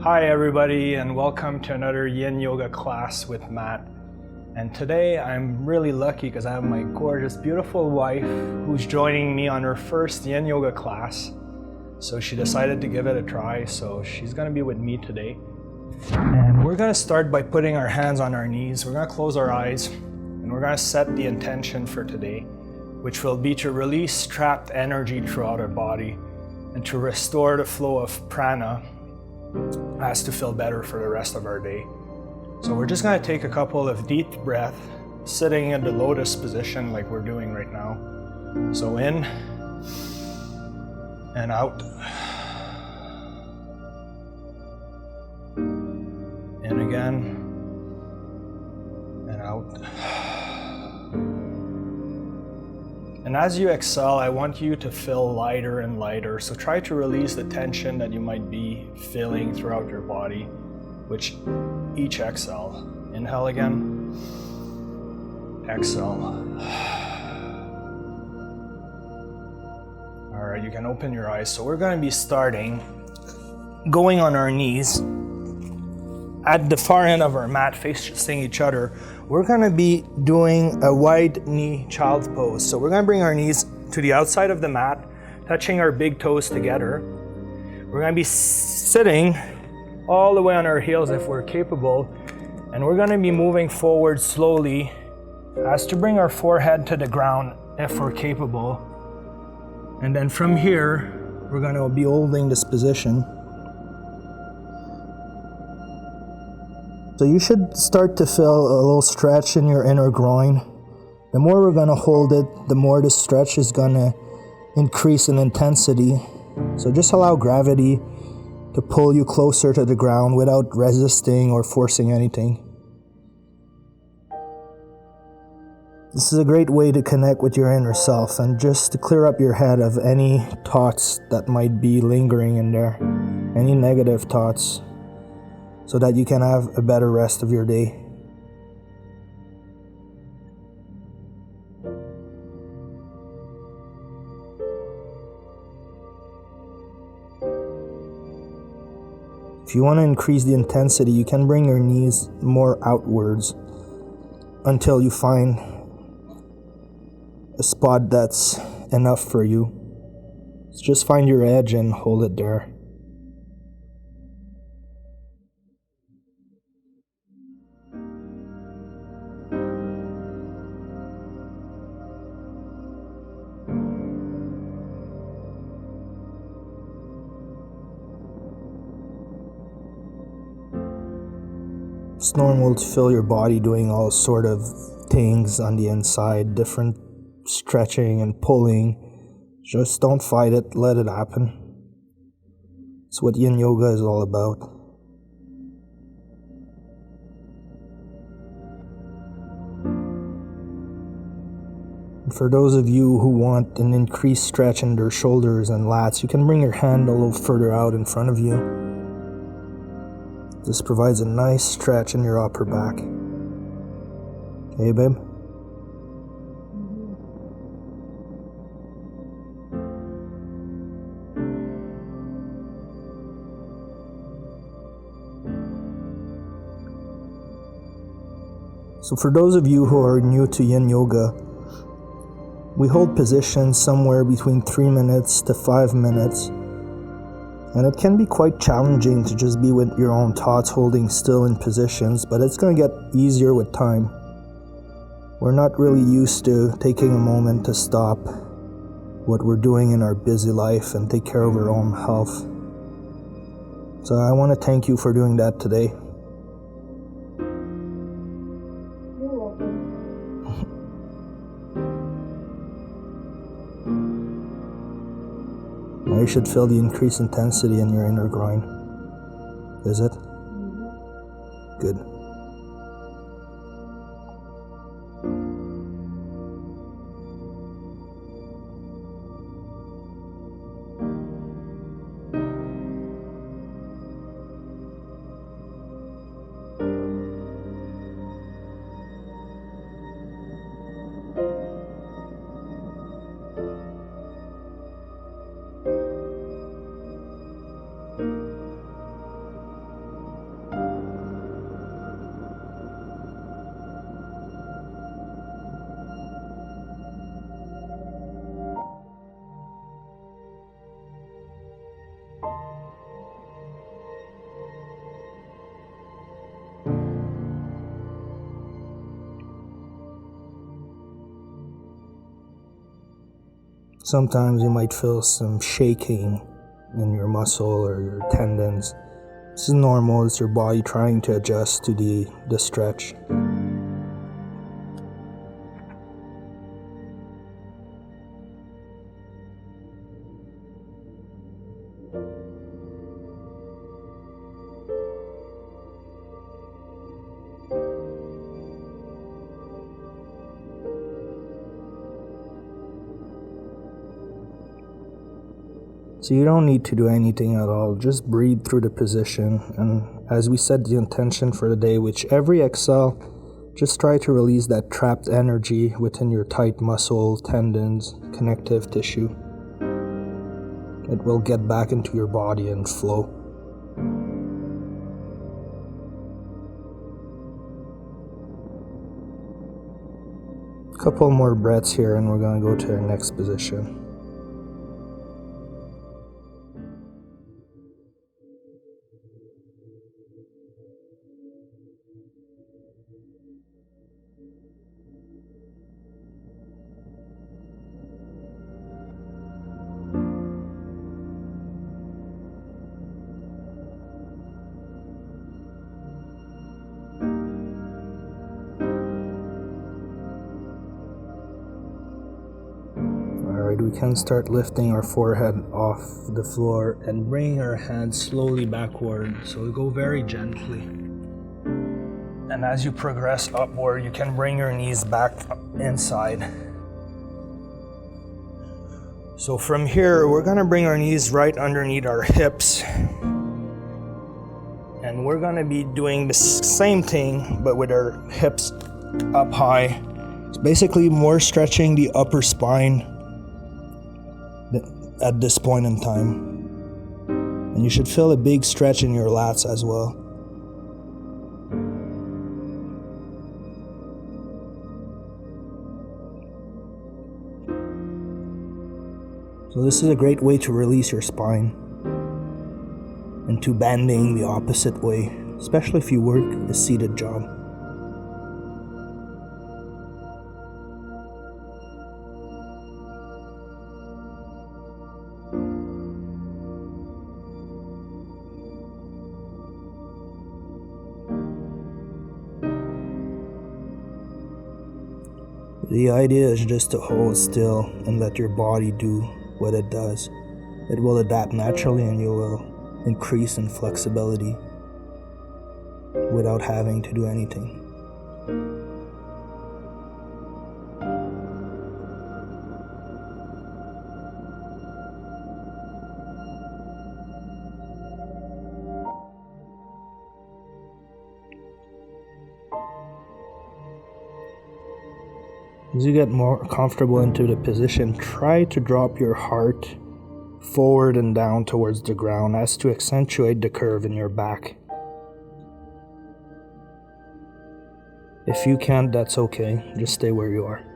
Hi everybody, and welcome to another Yin Yoga class with Matt. And today I'm really lucky because I have my gorgeous, beautiful wife who's joining me on her first Yin Yoga class. So she decided to give it a try, so she's gonna be with me today. And we're gonna start by putting our hands on our knees. We're gonna close our eyes and we're gonna set the intention for today, which will be to release trapped energy throughout our body and to restore the flow of prana as to feel better for the rest of our day. So we're just gonna take a couple of deep breaths, sitting in the lotus position like we're doing right now. So in and out. In again and out. And as you exhale, I want you to feel lighter and lighter. So try to release the tension that you might be feeling throughout your body, which each exhale. Inhale again. Exhale. All right, you can open your eyes. So we're going to be starting going on our knees at the far end of our mat, facing each other. We're gonna be doing a wide knee child's pose. So we're gonna bring our knees to the outside of the mat, touching our big toes together. We're gonna be sitting all the way on our heels if we're capable, and we're gonna be moving forward slowly as to bring our forehead to the ground if we're capable. And then from here, we're gonna be holding this position. So you should start to feel a little stretch in your inner groin. The more we're gonna hold it, the more the stretch is gonna increase in intensity. So just allow gravity to pull you closer to the ground without resisting or forcing anything. This is a great way to connect with your inner self and just to clear up your head of any thoughts that might be lingering in there, any negative thoughts, so that you can have a better rest of your day. If you want to increase the intensity, you can bring your knees more outwards until you find a spot that's enough for you. So just find your edge and hold it there. It's normal to feel your body doing all sort of things on the inside, different stretching and pulling. Just don't fight it, let it happen. It's what Yin Yoga is all about. And for those of you who want an increased stretch in their shoulders and lats, you can bring your hand a little further out in front of you. This provides a nice stretch in your upper back. Okay, babe? So for those of you who are new to Yin Yoga, we hold positions somewhere between 3 minutes to 5 minutes. And it can be quite challenging to just be with your own thoughts holding still in positions, but it's going to get easier with time. We're not really used to taking a moment to stop what we're doing in our busy life and take care of our own health. So I want to thank you for doing that today. You're welcome. Now you should feel the increased intensity in your inner groin. Is it? Good. Sometimes you might feel some shaking in your muscle or your tendons. This is normal. It's your body trying to adjust to the stretch. So you don't need to do anything at all, just breathe through the position, and as we set the intention for the day, which every exhale, just try to release that trapped energy within your tight muscle, tendons, connective tissue. It will get back into your body and flow. A couple more breaths here and we're going to go to our next position. We can start lifting our forehead off the floor and bringing our hands slowly backward. So we go very gently. And as you progress upward, you can bring your knees back inside. So from here, we're gonna bring our knees right underneath our hips. And we're gonna be doing the same thing, but with our hips up high. It's basically more stretching the upper spine at this point in time. And you should feel a big stretch in your lats as well. So this is a great way to release your spine into bending the opposite way, especially if you work a seated job. The idea is just to hold still and let your body do what it does. It will adapt naturally and you will increase in flexibility without having to do anything. As you get more comfortable into the position, try to drop your heart forward and down towards the ground as to accentuate the curve in your back. If you can't, that's okay. Just stay where you are.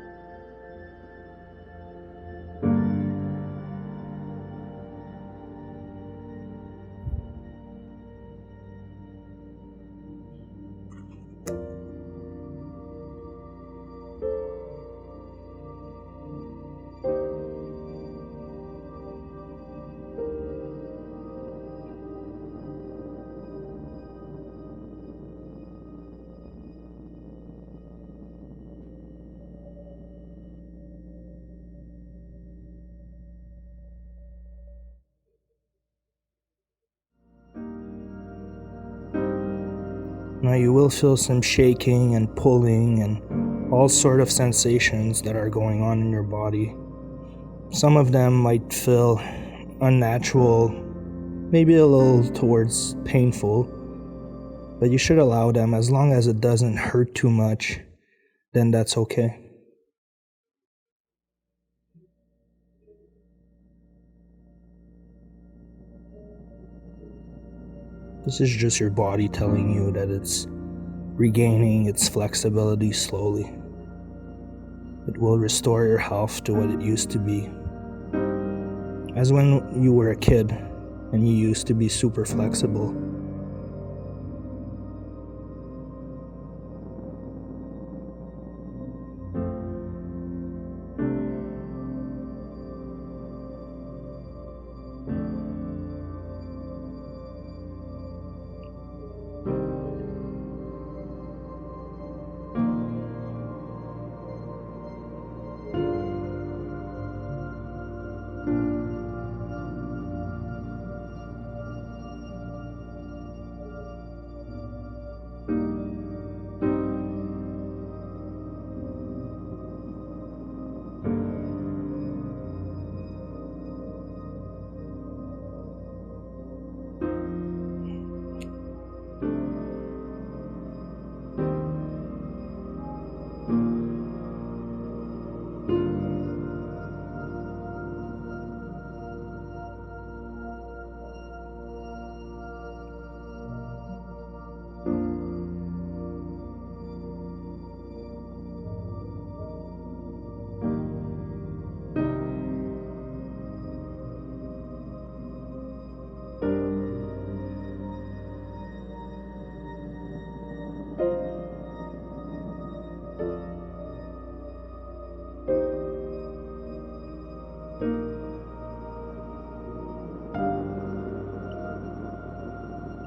Now you will feel some shaking and pulling and all sort of sensations that are going on in your body. Some of them might feel unnatural, maybe a little towards painful, but you should allow them as long as it doesn't hurt too much, then that's okay. This is just your body telling you that it's regaining its flexibility slowly. It will restore your health to what it used to be. As when you were a kid and you used to be super flexible.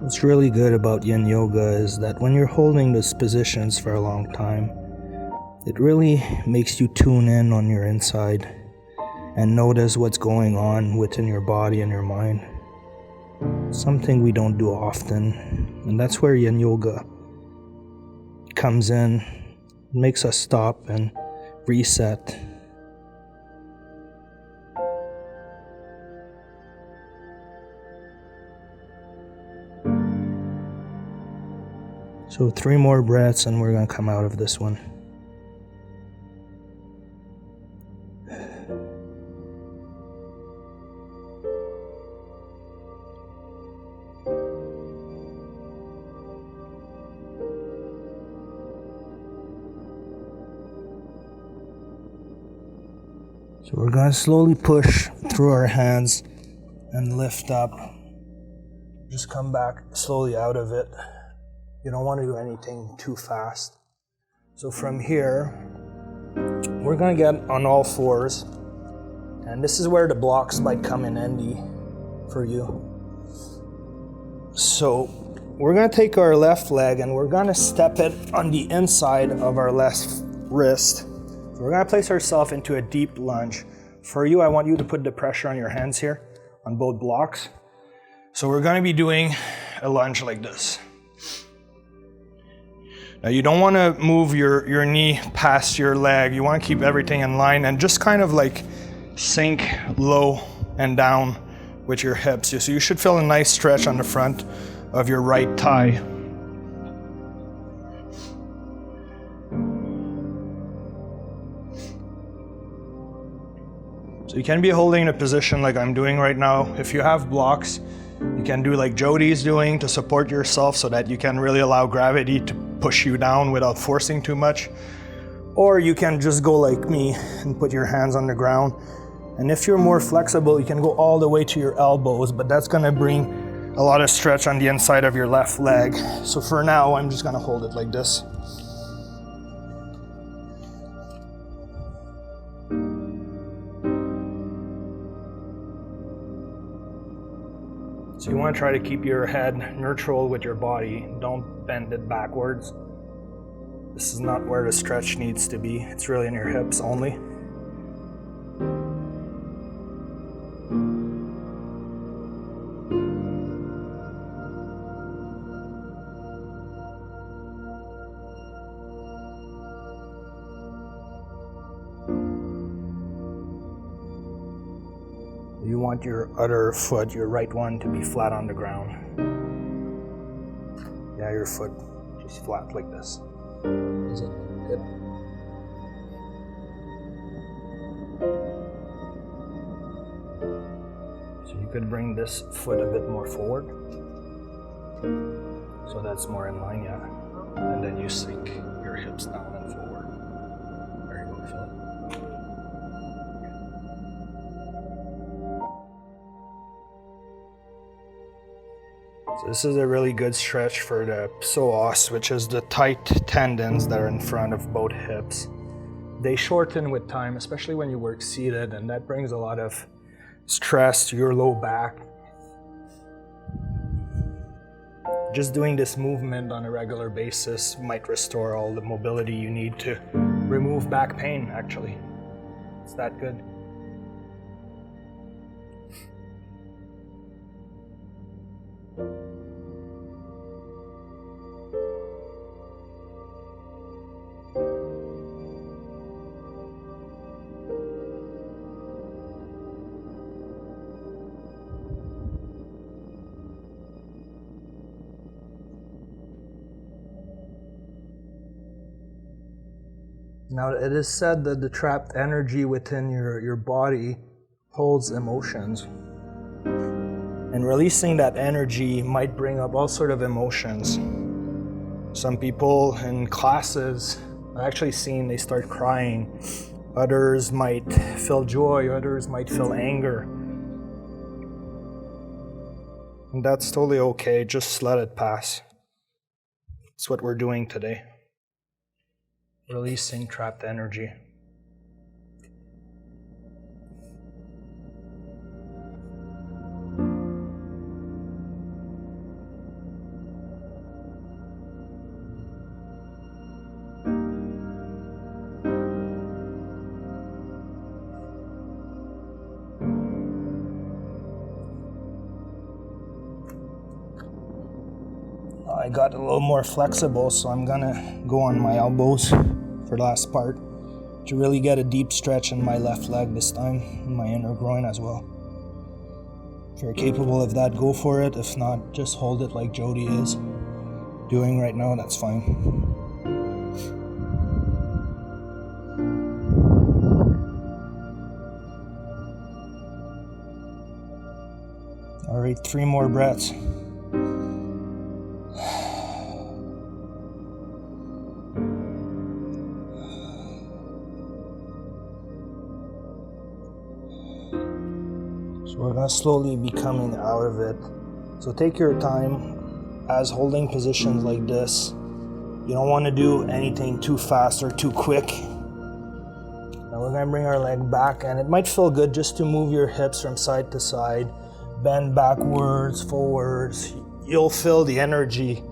What's really good about Yin Yoga is that when you're holding those positions for a long time, it really makes you tune in on your inside and notice what's going on within your body and your mind. Something we don't do often, and that's where Yin Yoga comes in. It makes us stop and reset. So 3 more breaths and we're going to come out of this one. So we're going to slowly push through our hands and lift up. Just come back slowly out of it. You don't want to do anything too fast. So from here, we're going to get on all fours. And this is where the blocks might come in handy for you. So we're going to take our left leg and we're going to step it on the inside of our left wrist. So we're going to place ourselves into a deep lunge. For you, I want you to put the pressure on your hands here, on both blocks. So we're going to be doing a lunge like this. Now you don't want to move your knee past your leg. You want to keep everything in line and just kind of like sink low and down with your hips. So you should feel a nice stretch on the front of your right thigh. So you can be holding a position like I'm doing right now. If you have blocks, you can do like Jodi is doing to support yourself so that you can really allow gravity to push you down without forcing too much. Or you can just go like me and put your hands on the ground. And if you're more flexible, you can go all the way to your elbows, but that's gonna bring a lot of stretch on the inside of your left leg. So for now, I'm just gonna hold it like this. So you want to try to keep your head neutral with your body. Don't bend it backwards. This is not where the stretch needs to be. It's really in your hips only. You want your other foot, your right one, to be flat on the ground. Yeah, your foot just flat like this. Is it good? So you could bring this foot a bit more forward. So that's more in line, yeah. And then you sink your hips down and forward. There you go, feel it. So this is a really good stretch for the psoas, which is the tight tendons that are in front of both hips. They shorten with time, especially when you work seated, and that brings a lot of stress to your low back. Just doing this movement on a regular basis might restore all the mobility you need to remove back pain, actually. It's that good. Now, it is said that the trapped energy within your body holds emotions. And releasing that energy might bring up all sorts of emotions. Some people in classes, I've actually seen they start crying. Others might feel joy, others might feel anger. And that's totally okay, just let it pass. That's what we're doing today. Releasing trapped energy. I got a little more flexible, so I'm gonna go on my elbows for the last part to really get a deep stretch in my left leg this time, in my inner groin as well. If you're capable of that, go for it. If not, just hold it like Jodi is doing right now, that's fine. All right, 3 more breaths. So we're gonna slowly be coming out of it. So take your time. As holding positions like this, you don't want to do anything too fast or too quick. Now we're gonna bring our leg back, and it might feel good just to move your hips from side to side, bend backwards, forwards. You'll feel the energy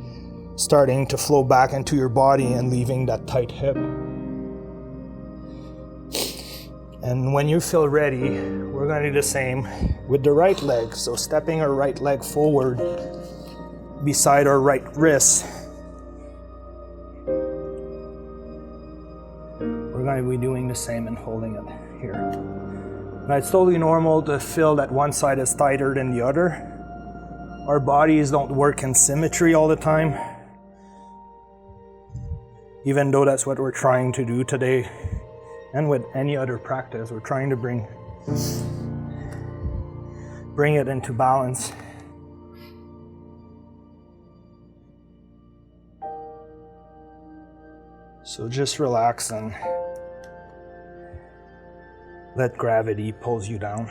starting to flow back into your body and leaving that tight hip. And when you feel ready, we're gonna do the same with the right leg. So stepping our right leg forward beside our right wrist. We're going to be doing the same and holding it here. Now it's totally normal to feel that one side is tighter than the other. Our bodies don't work in symmetry all the time, even though that's what we're trying to do today. And with any other practice, we're trying to bring it into balance. So just relax and let gravity pulls you down.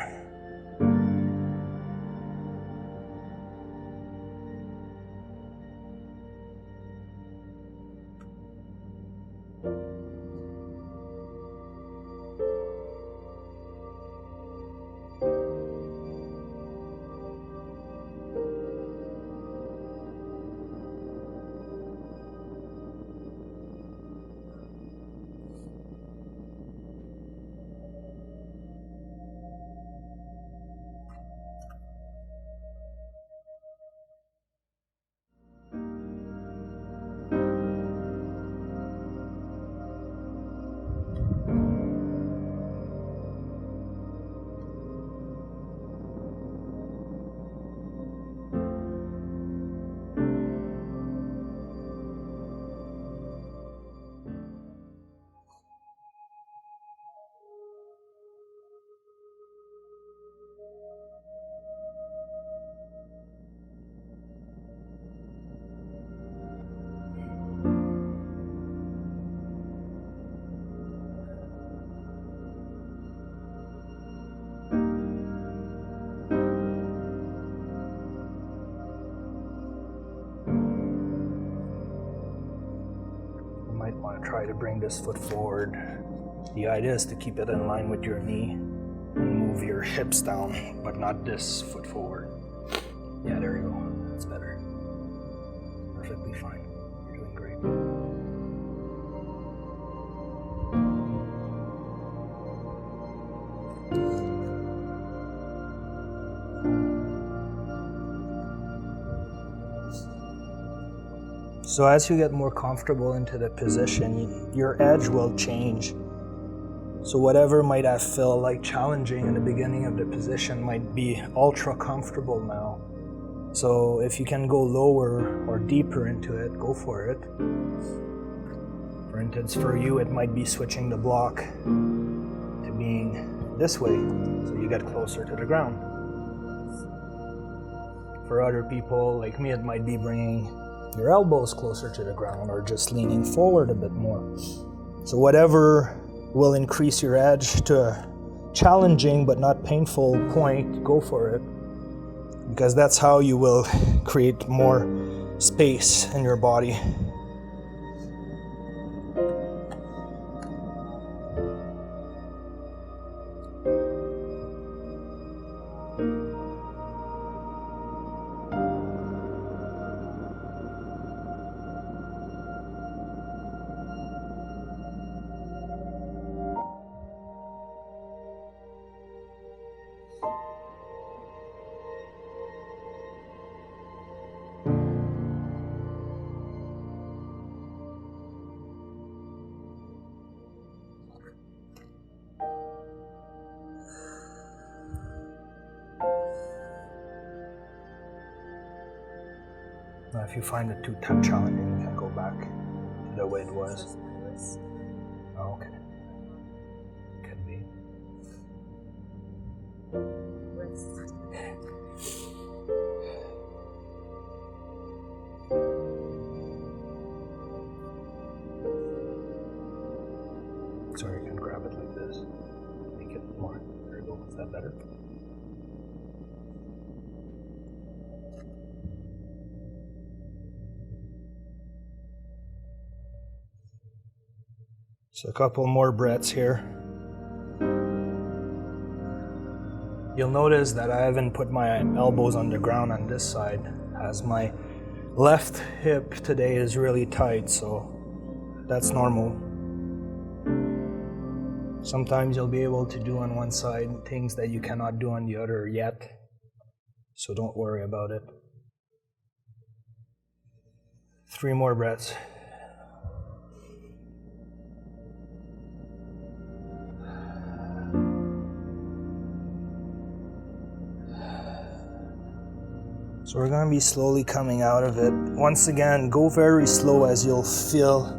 Want to try to bring this foot forward. The idea is to keep it in line with your knee and move your hips down, but not this foot forward. Yeah, there you go. That's better. Perfectly fine. You're doing great. So as you get more comfortable into the position, your edge will change. So whatever might have felt like challenging in the beginning of the position might be ultra comfortable now. So if you can go lower or deeper into it, go for it. For instance, for you, it might be switching the block to being this way, so you get closer to the ground. For other people, like me, it might be bringing your elbows closer to the ground or just leaning forward a bit more. So whatever will increase your edge to a challenging but not painful point, go for it. Because that's how you will create more space in your body. Now, if you find it too challenging, you can go back to the way it was. Oh, okay. Could be. Sorry, you can grab it like this. Make it more. There you go. Is that better? So a couple more breaths here. You'll notice that I haven't put my elbows on the ground on this side, as my left hip today is really tight, so that's normal. Sometimes you'll be able to do on one side things that you cannot do on the other yet, so don't worry about it. 3 more breaths. So we're going to be slowly coming out of it. Once again, go very slow as you'll feel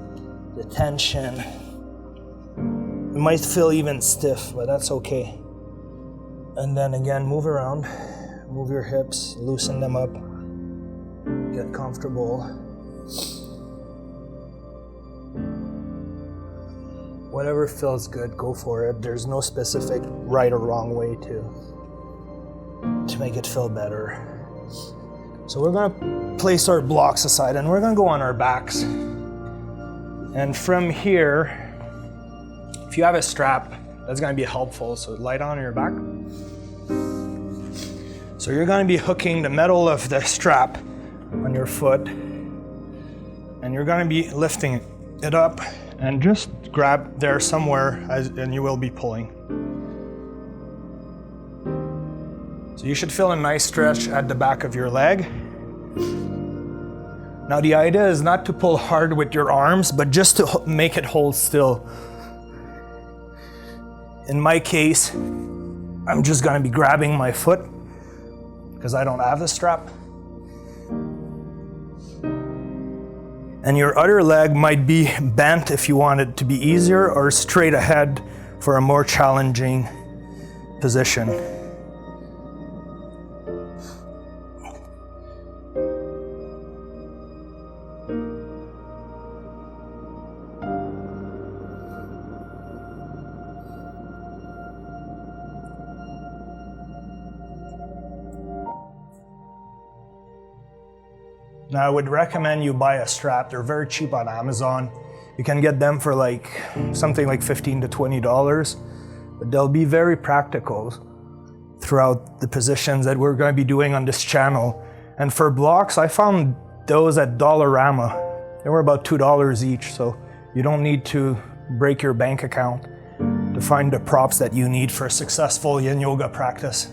the tension. It might feel even stiff, but that's okay. And then again, move around, move your hips, loosen them up, get comfortable. Whatever feels good, go for it. There's no specific right or wrong way to make it feel better. So we're going to place our blocks aside and we're going to go on our backs. And from here, if you have a strap, that's going to be helpful. So lie down on your back. So you're going to be hooking the metal of the strap on your foot. And you're going to be lifting it up and just grab there somewhere and you will be pulling. So you should feel a nice stretch at the back of your leg. Now the idea is not to pull hard with your arms, but just to make it hold still. In my case, I'm just going to be grabbing my foot because I don't have the strap. And your other leg might be bent if you want it to be easier, or straight ahead for a more challenging position. Now I would recommend you buy a strap. They're very cheap on Amazon. You can get them for like something like $15 to $20, but they'll be very practical throughout the positions that we're going to be doing on this channel. And for blocks, I found those at Dollarama. They were about $2 each, so you don't need to break your bank account to find the props that you need for a successful Yin Yoga practice.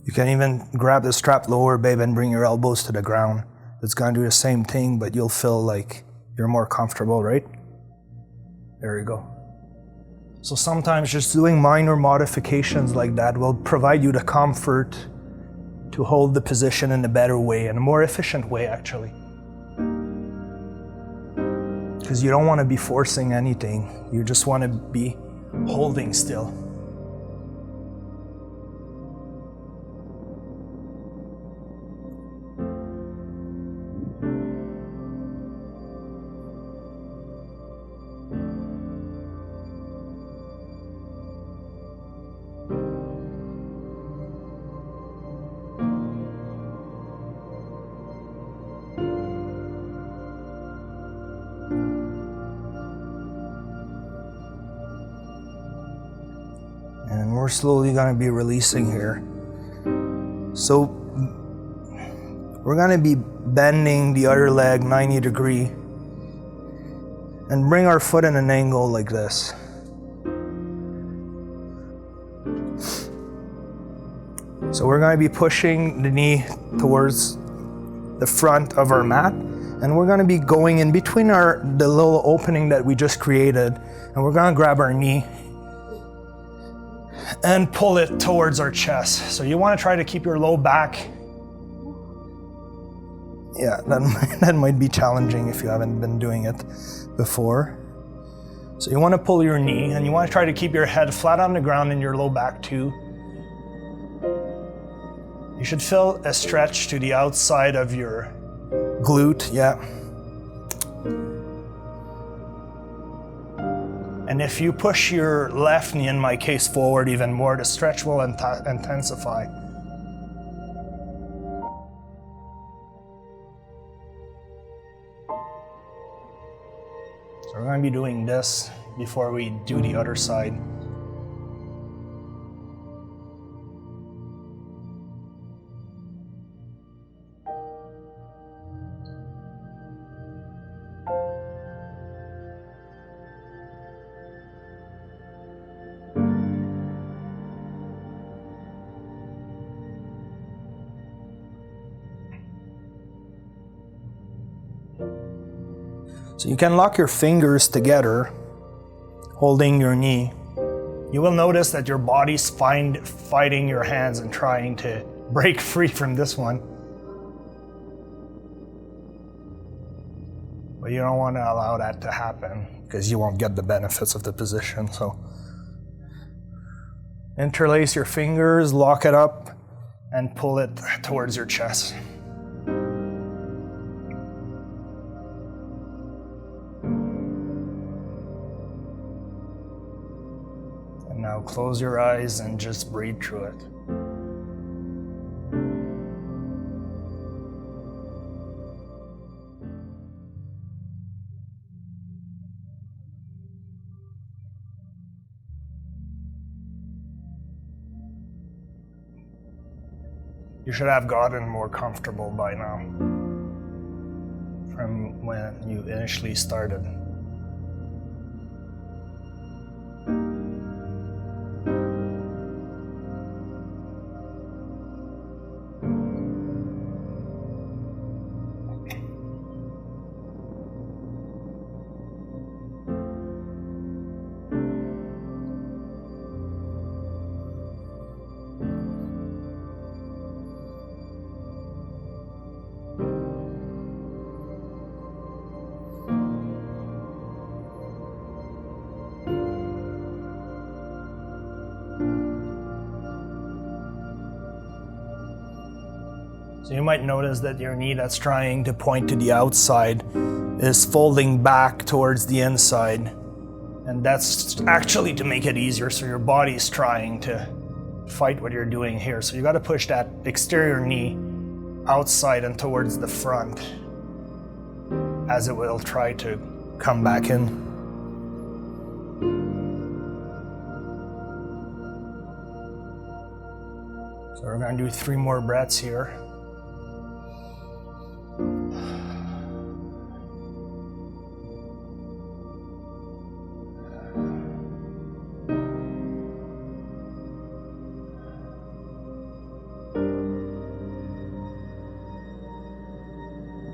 You can even grab the strap lower, babe, and bring your elbows to the ground. It's going to do the same thing, but you'll feel like you're more comfortable, right? There you go. So sometimes just doing minor modifications like that will provide you the comfort to hold the position in a better way, in a more efficient way, actually. Because you don't want to be forcing anything. You just want to be holding still. And we're slowly going to be releasing here. So we're going to be bending the other leg 90 degrees and bring our foot in an angle like this. So we're going to be pushing the knee towards the front of our mat, and we're going to be going in between the little opening that we just created, and we're going to grab our knee and pull it towards our chest. So you want to try to keep your low back. Yeah, that might be challenging if you haven't been doing it before. So you want to pull your knee, and you want to try to keep your head flat on the ground and your low back too. You should feel a stretch to the outside of your glute, yeah. And if you push your left knee, in my case, forward even more, the stretch will intensify. So we're going to be doing this before we do the other side. So you can lock your fingers together, holding your knee. You will notice that your body's fighting your hands and trying to break free from this one. But you don't want to allow that to happen because you won't get the benefits of the position. So interlace your fingers, lock it up, and pull it towards your chest. Now close your eyes and just breathe through it. You should have gotten more comfortable by now from when you initially started. So you might notice that your knee that's trying to point to the outside is folding back towards the inside. And that's actually to make it easier, so your body's trying to fight what you're doing here. So you got to push that exterior knee outside and towards the front as it will try to come back in. So we're going to do 3 more breaths here.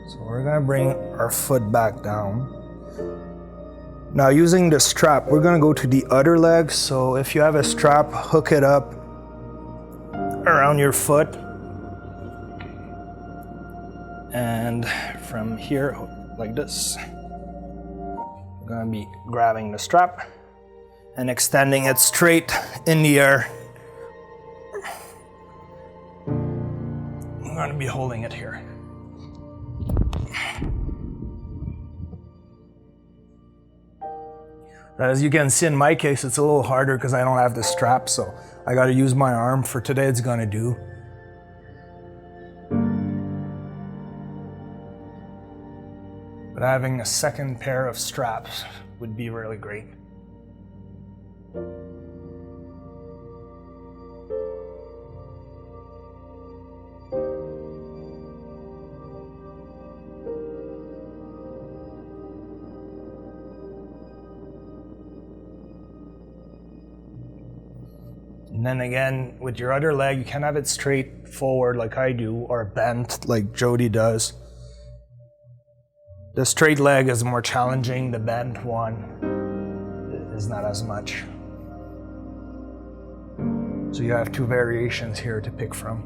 So we're going to bring our foot back down. Now using the strap, we're going to go to the other leg. So if you have a strap, hook it up around your foot. And from here, like this, we're going to be grabbing the strap and extending it straight in the air. I'm going to be holding it here. As you can see in my case, it's a little harder because I don't have the strap, so I got to use my arm. For today, it's going to do. But having a second pair of straps would be really great. And then again, with your other leg, you can't have it straight forward like I do, or bent like Jodi does. The straight leg is more challenging, the bent one is not as much. So you have two variations here to pick from.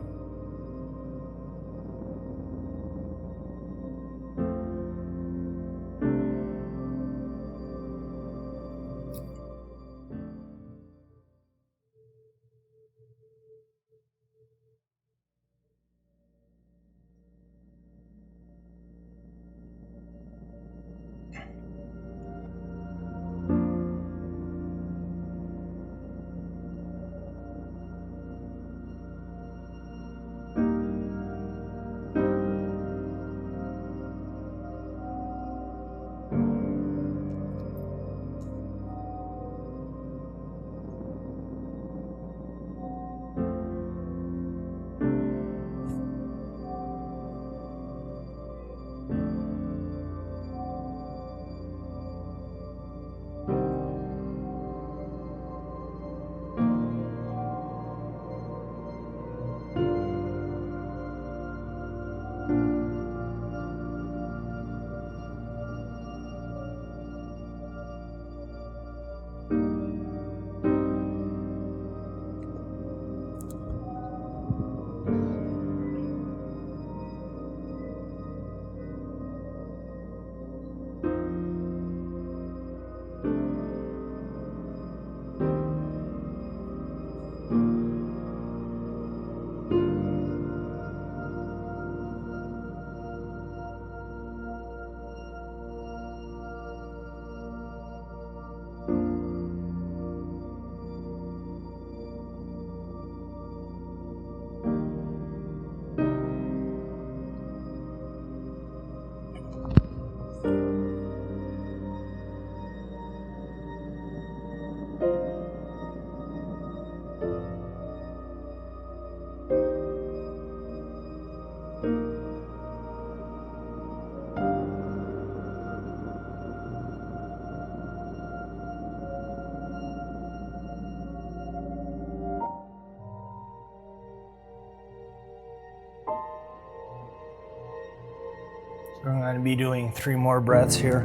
So I'm going to be doing 3 more breaths here.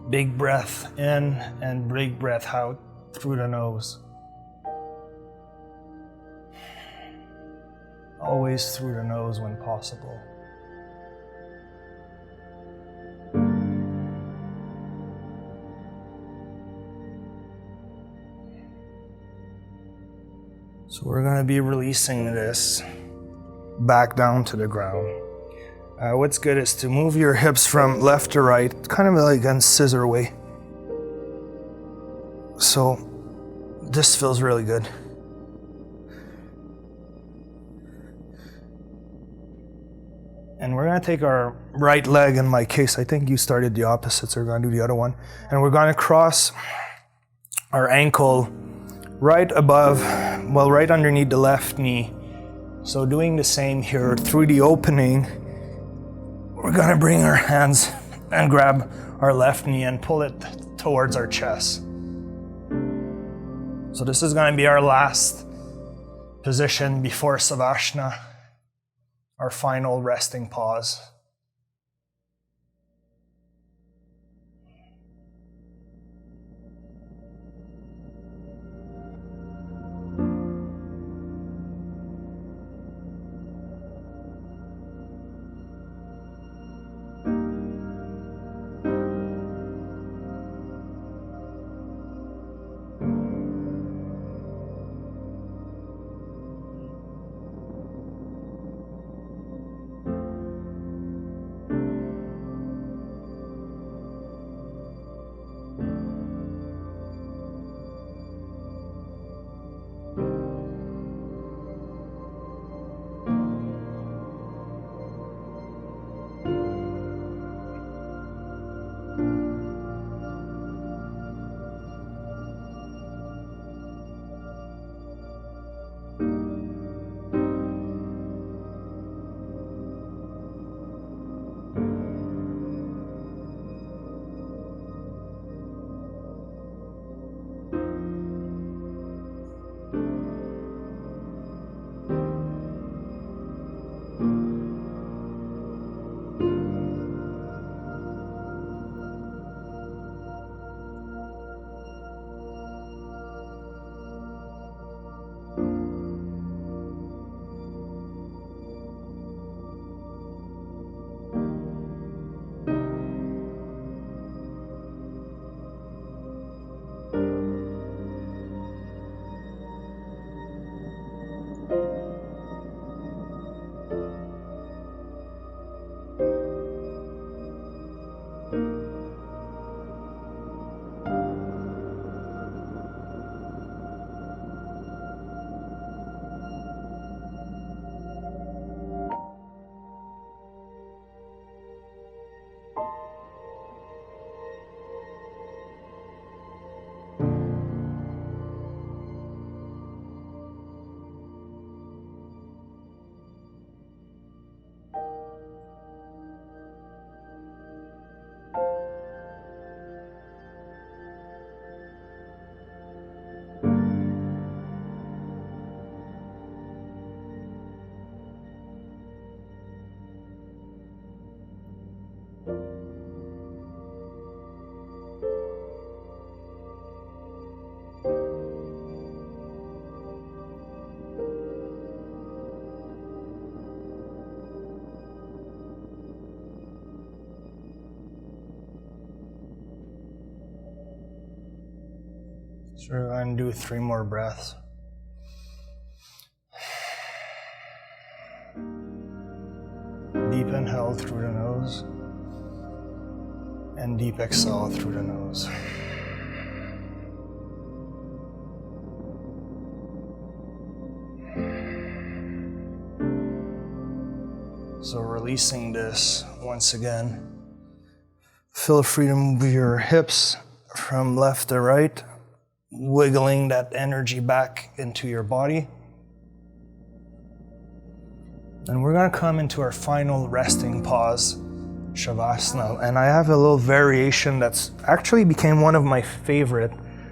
Big breath in and big breath out through the nose. Always through the nose when possible. So we're going to be releasing this back down to the ground. What's good is to move your hips from left to right, kind of like in scissor way. So this feels really good. And we're going to take our right leg, in my case, I think you started the opposite, so we're going to do the other one. And we're going to cross our ankle right above, well, right underneath the left knee. So doing the same here through the opening, we're going to bring our hands and grab our left knee and pull it towards our chest. So this is going to be our last position before Savasana, our final resting pause. So we're going to do 3 more breaths. Deep inhale through the nose and deep exhale through the nose. So releasing this once again. Feel free to move your hips from left to right, wiggling that energy back into your body. And we're going to come into our final resting pause, shavasana. And I have a little variation that's actually became one of my favorite.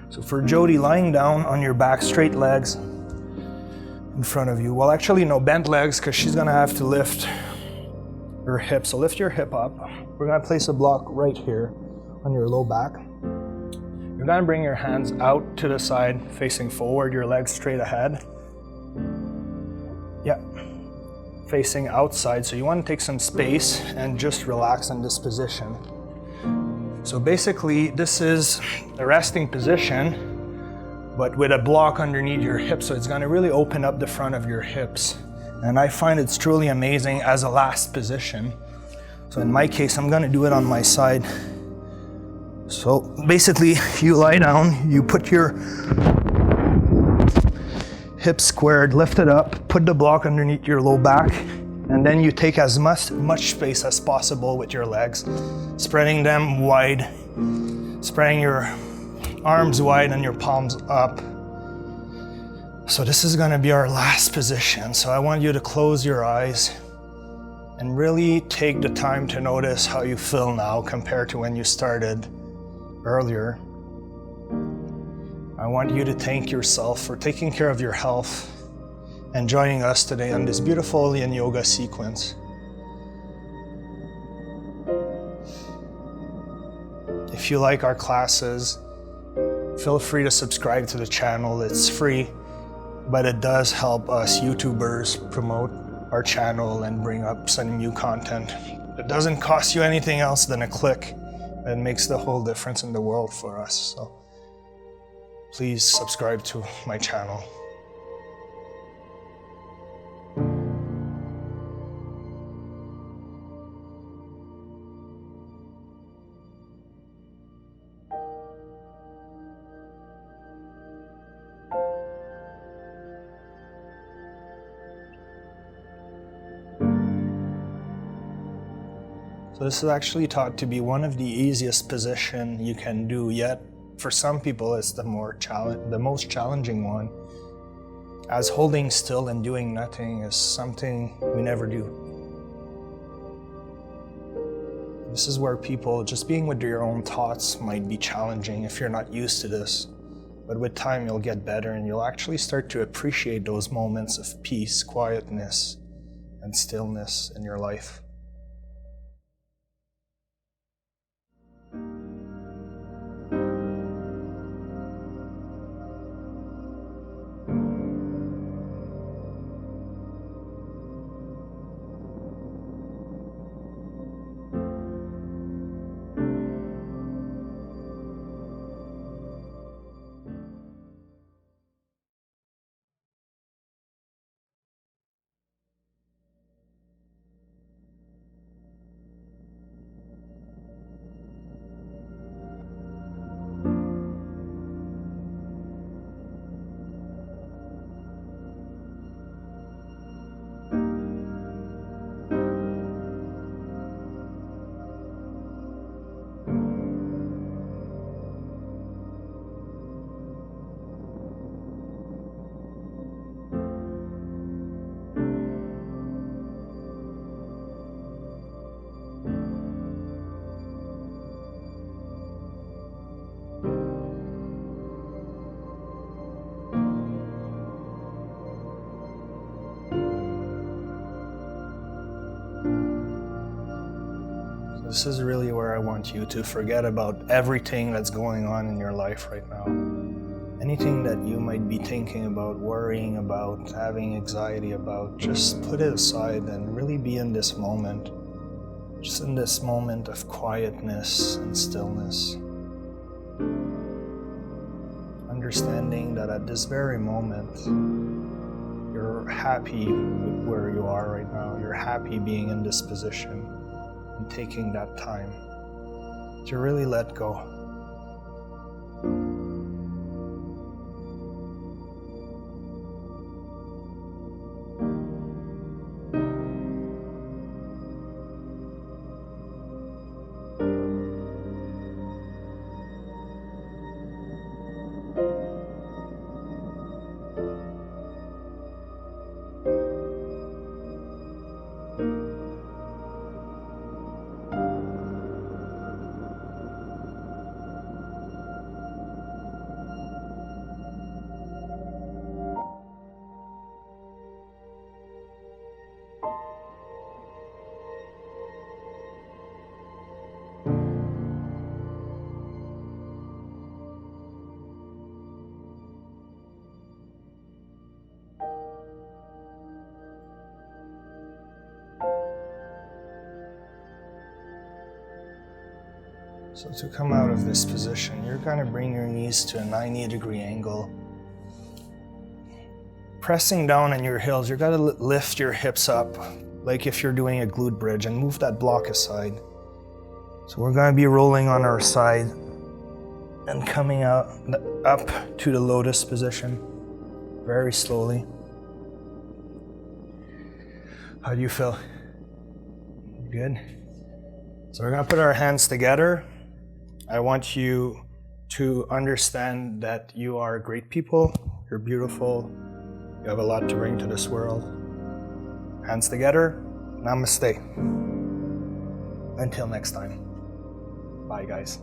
So for Jodi, lying down on your back, straight legs in front of you. Well, actually no, bent legs, because she's going to have to lift her hip. So lift your hip up. We're going to place a block right here on your low back. You're going to bring your hands out to the side, facing forward, your legs straight ahead. Yeah. Facing outside. So you want to take some space and just relax in this position. So basically, this is a resting position, but with a block underneath your hips. So it's going to really open up the front of your hips. And I find it's truly amazing as a last position. So in my case, I'm going to do it on my side. So basically, you lie down, you put your hips squared, lift it up, put the block underneath your low back, and then you take as much space as possible with your legs, spreading them wide, spreading your arms wide and your palms up. So this is going to be our last position. So I want you to close your eyes and really take the time to notice how you feel now compared to when you started earlier. I want you to thank yourself for taking care of your health and joining us today on this beautiful Yin Yoga sequence. If you like our classes, feel free to subscribe to the channel. It's free, but it does help us YouTubers promote our channel and bring up some new content. It doesn't cost you anything else than a click. It makes the whole difference in the world for us. So please subscribe to my channel. So this is actually taught to be one of the easiest position you can do, yet for some people it's the most challenging one, as holding still and doing nothing is something we never do. This is where people, just being with your own thoughts might be challenging if you're not used to this. But with time you'll get better and you'll actually start to appreciate those moments of peace, quietness, and stillness in your life. This is really where I want you to forget about everything that's going on in your life right now. Anything that you might be thinking about, worrying about, having anxiety about, just put it aside and really be in this moment. Just in this moment of quietness and stillness. understanding that at this very moment, you're happy with where you are right now. You're happy being in this position and taking that time to really let go. So to come out of this position, you're going to bring your knees to a 90-degree angle. Pressing down on your heels, you're going to lift your hips up like if you're doing a glute bridge and move that block aside. So we're going to be rolling on our side and coming out up to the lotus position very slowly. How do you feel? Good? So we're going to put our hands together. I want you to understand that you are great people, you're beautiful, you have a lot to bring to this world. Hands together, Namaste. Until next time. Bye guys.